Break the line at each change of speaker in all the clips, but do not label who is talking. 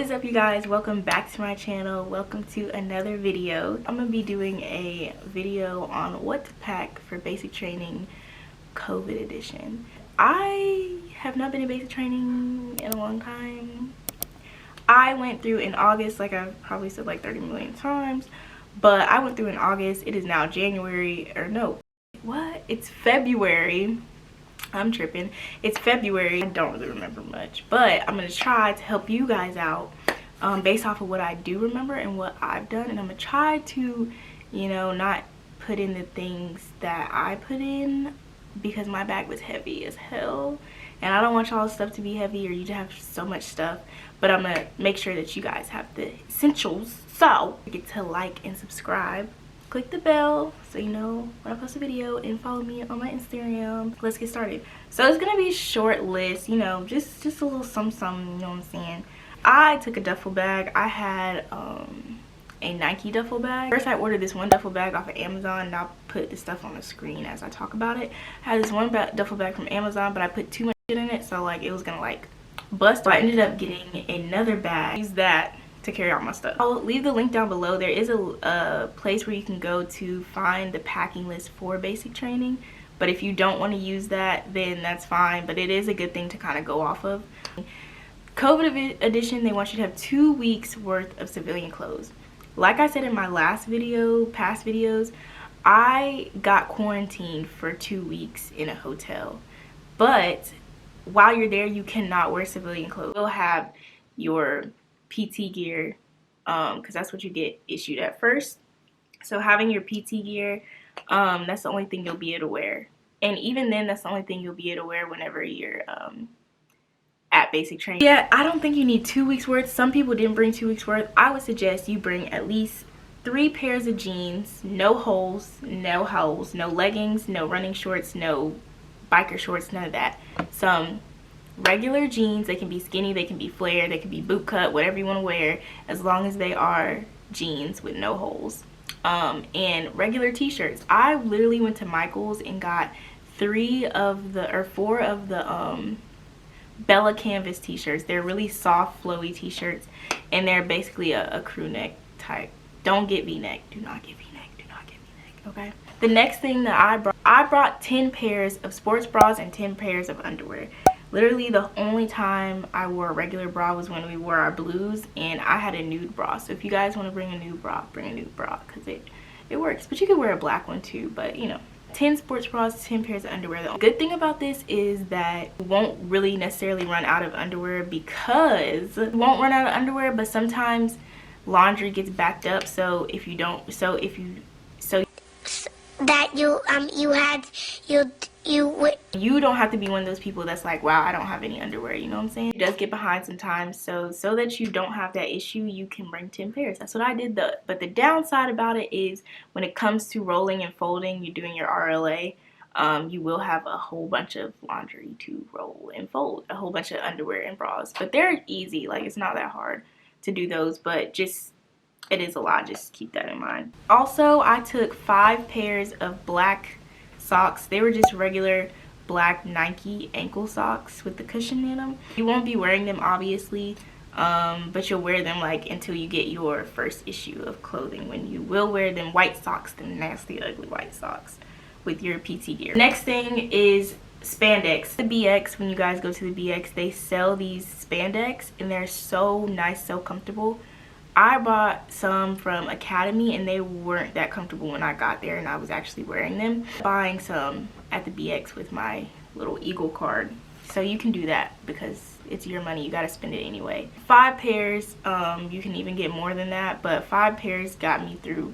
is up, you guys? Welcome back to my channel. Welcome to another video. I'm gonna be doing a video on what to pack for basic training COVID edition. I have not been in basic training in a long time. I went through in August, like I've probably said like 30 million times, but I went through in August. It is now January, or no, what? It's February. I'm tripping. It's February. I don't really remember much, but I'm gonna try to help you guys out based off of what I do remember and what I've done, and I'm gonna try to, you know, not put in the things that I put in because my bag was heavy as hell, and I don't want y'all's stuff to be heavy or you to have so much stuff, but I'm gonna make sure that you guys have the essentials. So get to like and subscribe, click the bell so you know when I post a video, and follow me on my Instagram. Let's get started. So it's gonna be a short list, you know, just a little some, you know what I'm saying. I took a duffel bag. I had a Nike duffel bag. First I ordered this one duffel bag off of Amazon, and I'll put the stuff on the screen as I talk about it. I had this one duffel bag from Amazon, but I put too much shit in it, so like it was gonna like bust. So I ended up getting another bag. Use that to carry all my stuff. I'll leave the link down below. There is a place where you can go to find the packing list for basic training, but if you don't want to use that, then that's fine, but it is a good thing to kind of go off of. COVID edition, they want you to have 2 weeks worth of civilian clothes. Like I said in my last video, past videos, I got quarantined for 2 weeks in a hotel, but while you're there you cannot wear civilian clothes. You'll have your PT gear, because that's what you get issued at first. So having your PT gear, that's the only thing you'll be able to wear, and even then that's the only thing you'll be able to wear whenever you're at basic training. Yeah, I don't think you need 2 weeks worth. Some people didn't bring 2 weeks worth. I would suggest you bring at least 3 pairs of jeans, no holes, no leggings, no running shorts, no biker shorts, none of that. Some regular jeans. They can be skinny, they can be flared, they can be boot cut, whatever you want to wear, as long as they are jeans with no holes. And regular t-shirts. I literally went to Michael's and got 4 of the Bella Canvas t-shirts. They're really soft, flowy t-shirts, and they're basically a crew neck type. Don't get v-neck. Do not get v-neck. Do not get v-neck. Okay. The next thing that I brought 10 pairs of sports bras and 10 pairs of underwear. Literally the only time I wore a regular bra was when we wore our blues, and I had a nude bra. So if you guys want to bring a nude bra, bring a nude bra, because it works. But you could wear a black one too, but you know. 10 sports bras, 10 pairs of underwear. The good thing about this is that you won't really necessarily run out of underwear, because you won't run out of underwear, but sometimes laundry gets backed up. So if you don't, you don't have to be one of those people that's like, wow, I don't have any underwear, you know what I'm saying? It does get behind sometimes, so that you don't have that issue, you can bring 10 pairs. That's what I did. But the downside about it is when it comes to rolling and folding, you're doing your RLA, you will have a whole bunch of laundry to roll and fold, a whole bunch of underwear and bras, but they're easy. Like, it's not that hard to do those, but just it is a lot. Just keep that in mind. Also, I took 5 pairs of black socks. They were just regular black Nike ankle socks with the cushion in them. You won't be wearing them obviously, but you'll wear them like until you get your first issue of clothing, when you will wear them white socks, the nasty ugly white socks with your PT gear. Next thing is spandex. The BX, when you guys go to the BX, they sell these spandex and they're so nice, so comfortable. I bought some from Academy and they weren't that comfortable when I got there, and I was actually wearing them. Buying some at the BX with my little Eagle card. So you can do that because it's your money. You got to spend it anyway. 5 pairs, you can even get more than that, but 5 pairs got me through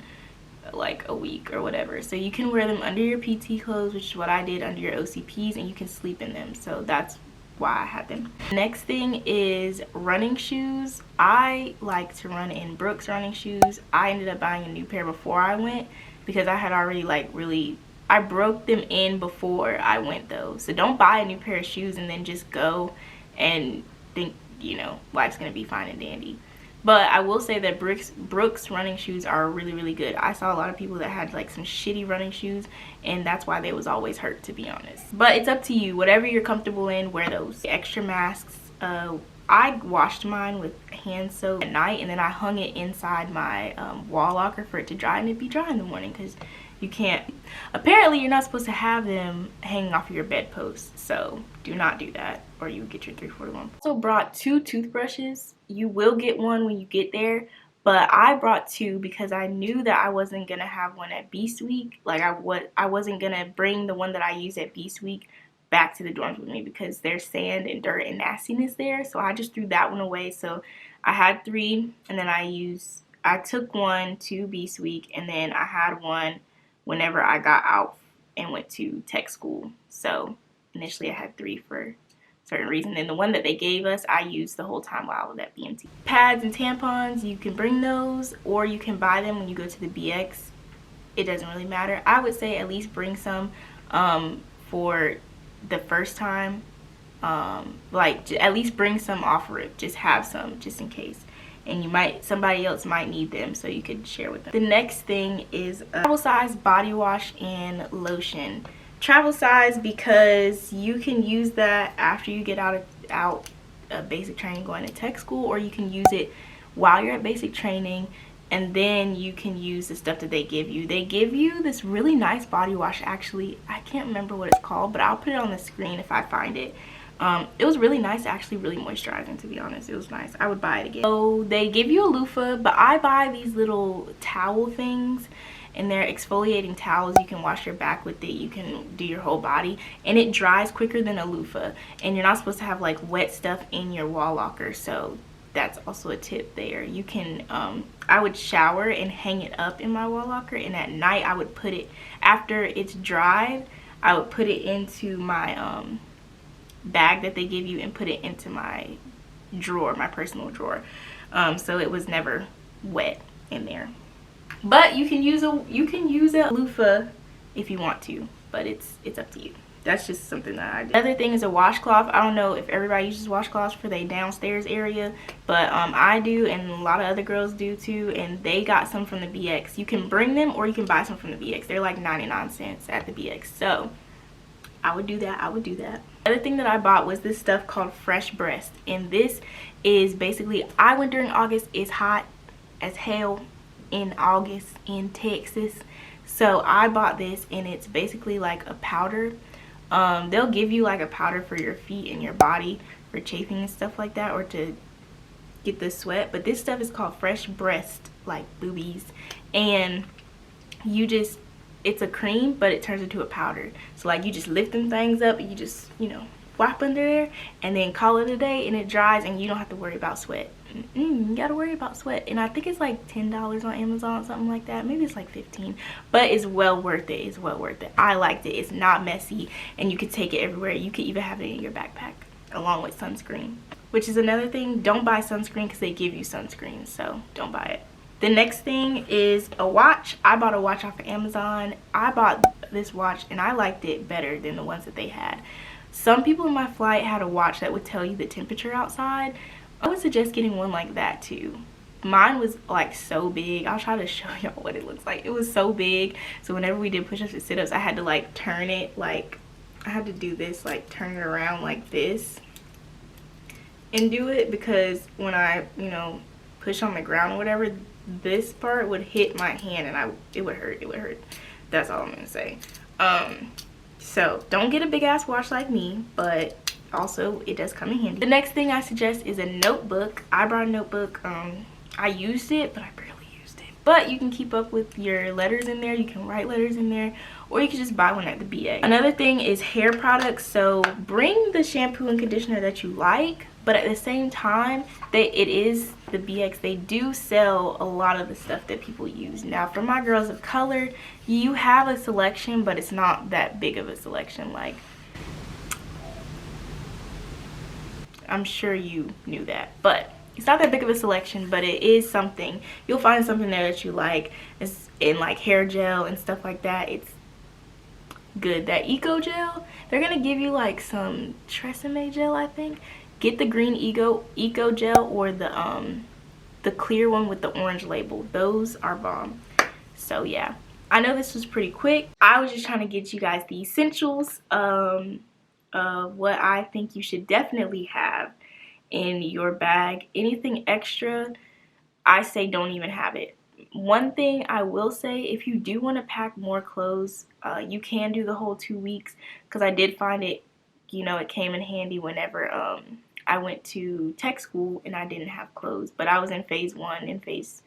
like a week or whatever. So you can wear them under your PT clothes, which is what I did, under your OCPs, and you can sleep in them. So that's why I had them. Next thing is running shoes. I like to run in Brooks running shoes. I ended up buying a new pair before I went because I had already I broke them in before I went though. So don't buy a new pair of shoes and then just go and think, you know, life's gonna be fine and dandy. But I will say that Brooks running shoes are really, really good. I saw a lot of people that had like some shitty running shoes, and that's why they was always hurt, to be honest. But it's up to you. Whatever you're comfortable in, wear those. Extra masks I washed mine with hand soap at night, and then I hung it inside my wall locker for it to dry, and it'd be dry in the morning because you can't, apparently you're not supposed to have them hanging off of your bedpost, so do not do that or you get your 341. Also brought 2 toothbrushes. You will get one when you get there, but I brought 2 because I knew that I wasn't gonna have one at Beast Week. Like I wasn't gonna bring the one that I use at Beast Week back to the dorms with me because there's sand and dirt and nastiness there, so I just threw that one away. So I had 3, and then I took one to Beast Week, and then I had one whenever I got out and went to tech school. So initially I had 3 for a certain reason, and the one that they gave us I used the whole time while I was at BMT. Pads and tampons, you can bring those or you can buy them when you go to the BX. It doesn't really matter. I would say at least bring some for the first time. Like at least bring some off rip, just have some just in case, and somebody else might need them, so you could share with them. The next thing is a travel size body wash and lotion. Travel size because you can use that after you get out of basic training going to tech school, or you can use it while you're at basic training, and then you can use the stuff that they give you. They give you this really nice body wash. Actually, I can't remember what it's called, but I'll put it on the screen if I find it. It was really nice, actually really moisturizing, to be honest. It was nice. I would buy it again. So they give you a loofah, but I buy these little towel things, and they're exfoliating towels. You can wash your back with it, you can do your whole body, and it dries quicker than a loofah, and you're not supposed to have like wet stuff in your wall locker, so that's also a tip there. You can I would shower and hang it up in my wall locker, and at night I would put it, after it's dried, I would put it into my bag that they give you and put it into my drawer, my personal drawer, so it was never wet in there. But you can use a loofah if you want to, but it's up to you. That's just something that I do. Another thing is a washcloth. I don't know if everybody uses washcloths for their downstairs area, but I do, and a lot of other girls do too, and they got some from the BX. You can bring them or you can buy some from the BX. They're like 99 cents at the BX, so I would do that. I would do that. Other thing that I bought was this stuff called Fresh Breast, and this is basically, I went during August. It's hot as hell in August in Texas, so I bought this, and it's basically like a powder. They'll give you like a powder for your feet and your body for chafing and stuff like that, or to get the sweat, but this stuff is called Fresh Breast, like boobies, and it's a cream, but it turns into a powder. So like you just lift them things up, and you just, you know, wipe under there and then call it a day, and it dries, and you don't have to worry about sweat. You gotta worry about sweat. And I think it's like $10 on Amazon, something like that. Maybe it's like 15, but it's well worth it. It's well worth it. I liked it. It's not messy, and you could take it everywhere. You could even have it in your backpack along with sunscreen, which is another thing. Don't buy sunscreen because they give you sunscreen, so don't buy it. The next thing is a watch. I bought a watch off of Amazon. I bought this watch, and I liked it better than the ones that they had. Some people in my flight had a watch that would tell you the temperature outside. I would suggest getting one like that too. Mine was like so big. I'll try to show y'all what it looks like. It was so big, so whenever we did push-ups and sit-ups, I had to like turn it, like I had to do this, like turn it around like this and do it, because when I, you know, push on the ground or whatever, this part would hit my hand, and it would hurt. It would hurt. That's all I'm gonna say. So don't get a big ass watch like me, but also it does come in handy. The next thing I suggest is a notebook. I brought a notebook. I used it, but I barely used it. But you can keep up with your letters in there. You can write letters in there, or you can just buy one at the BA. Another thing is hair products. So bring the shampoo and conditioner that you like, but at the same time, it is the BX. They do sell a lot of the stuff that people use. Now, for my girls of color, you have a selection, but it's not that big of a selection. Like, I'm sure you knew that, but it's not that big of a selection, but it is something. You'll find something there that you like. It's in like hair gel and stuff like that. It's good. That eco gel, they're gonna give you like some Tresemme gel, I think. Get the green eco gel, or the clear one with the orange label. Those are bomb. So yeah, I know this was pretty quick. I was just trying to get you guys the essentials of what I think you should definitely have in your bag. Anything extra, I say don't even have it. One thing I will say, if you do want to pack more clothes, you can do the whole 2 weeks, because I did find it, it came in handy whenever I went to tech school and I didn't have clothes. But I was in phase 1, and phase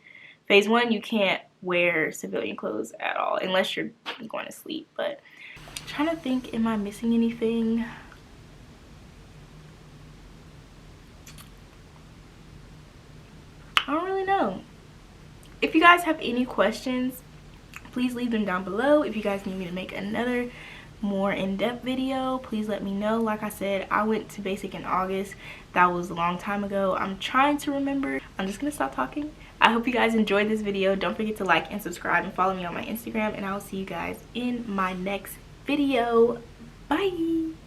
1 you can't wear civilian clothes at all unless you're going to sleep. But I'm trying to think, am I missing anything? I don't really know. If you guys have any questions, please leave them down below. If you guys need me to make another more in-depth video, please let me know. Like I said, I went to basic in August. That was a long time ago. I'm trying to remember. I'm just gonna stop talking. I hope you guys enjoyed this video. Don't forget to like and subscribe and follow me on my Instagram, and I'll see you guys in my next video. Bye.